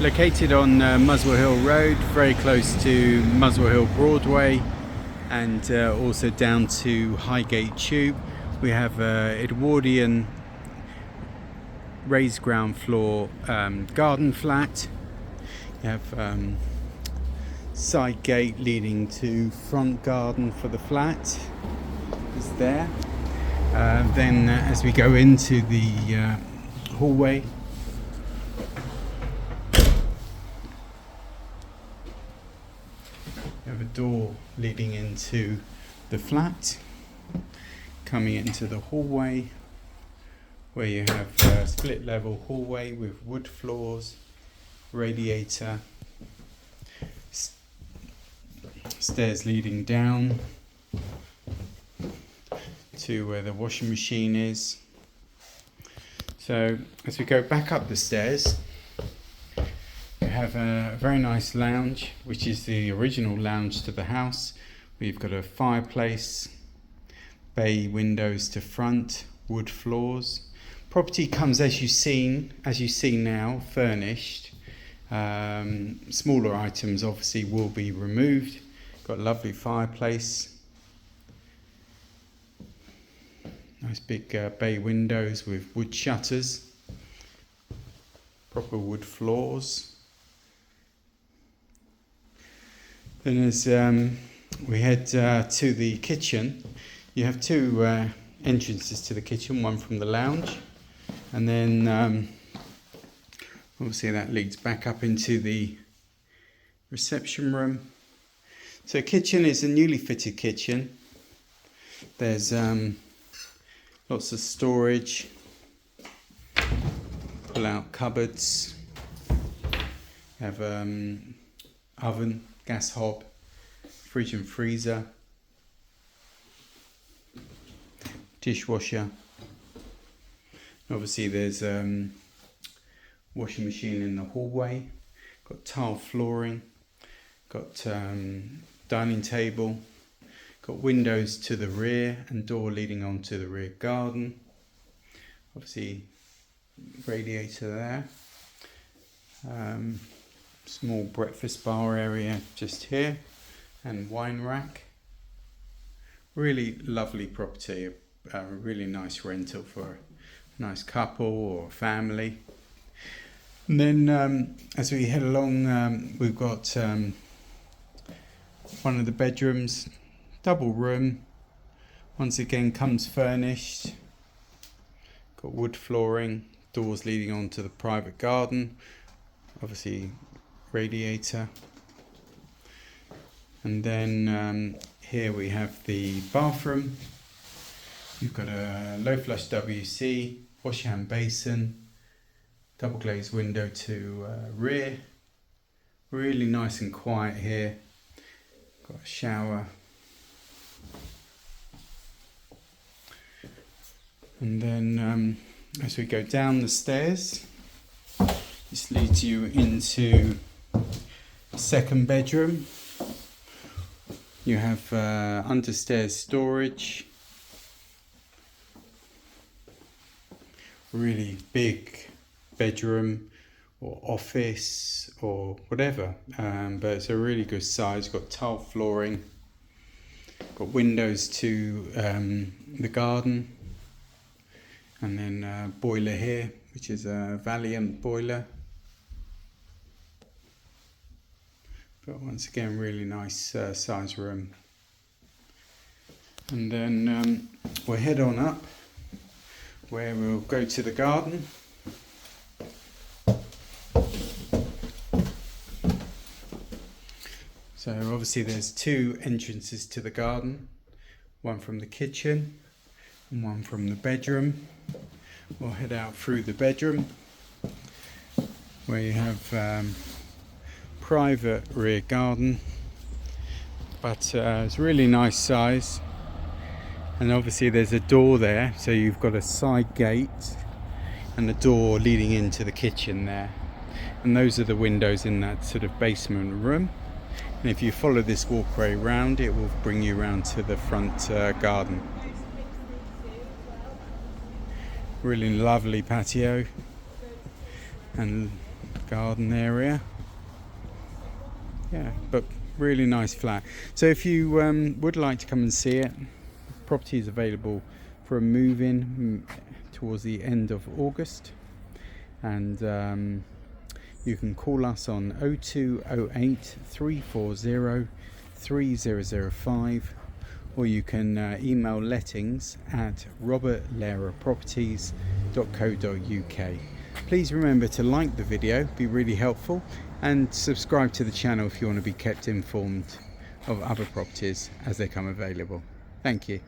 Located on Muswell Hill Road, very close to Muswell Hill Broadway, and also down to Highgate Tube. We have Edwardian raised ground floor garden flat. You have side gate leading to front garden for the flat is there. Then as we go into the hallway, you have a door leading into the flat. Coming into the hallway, where you have a split level hallway with wood floors, radiator, stairs leading down to where the washing machine is. So as we go back up the stairs, we have a very nice lounge, which is the original lounge to the house. We've got a fireplace, bay windows to front, wood floors. Property comes as you see now, furnished. Smaller items obviously will be removed. Got a lovely fireplace. Nice big bay windows with wood shutters. Proper wood floors. Then as we head to the kitchen, you have two entrances to the kitchen, one from the lounge, and then obviously that leads back up into the reception room. So kitchen is a newly fitted kitchen. There's lots of storage, pull out cupboards, you have oven, gas hob, fridge and freezer, dishwasher. Obviously there's washing machine in the hallway, got tile flooring, got dining table, got windows to the rear and door leading onto the rear garden. Obviously radiator there. Small breakfast bar area just here, and wine rack. Really lovely property, a really nice rental for a nice couple or family. And then as we head along, we've got one of the bedrooms, double room, once again comes furnished, got wood flooring, doors leading onto the private garden, obviously radiator. And then here we have the bathroom. You've got a low flush WC, wash hand basin, double glazed window to rear. Really nice and quiet here. Got a shower. And then as we go down the stairs, this leads you into the second bedroom. You have understairs storage. Really big bedroom or office or whatever, but it's a really good size. Got tile flooring, got windows to the garden, and then a boiler here, which is a Valiant boiler. But once again, really nice size room. And then we'll head on up, where we'll go to the garden. So obviously there's two entrances to the garden, one from the kitchen and one from the bedroom. We'll head out through the bedroom, where you have private rear garden, but it's really nice size. And obviously there's a door there, so you've got a side gate and a door leading into the kitchen there. And those are the windows in that sort of basement room. And if you follow this walkway round, it will bring you round to the front garden. Really lovely patio and garden area. Yeah, but really nice flat. So if you would like to come and see it, property is available for a move-in towards the end of August, and you can call us on 0208 340 3005, or you can email lettings@robertlehrerproperties.co.uk. Please remember to like the video, be really helpful, and subscribe to the channel if you want to be kept informed of other properties as they come available. Thank you.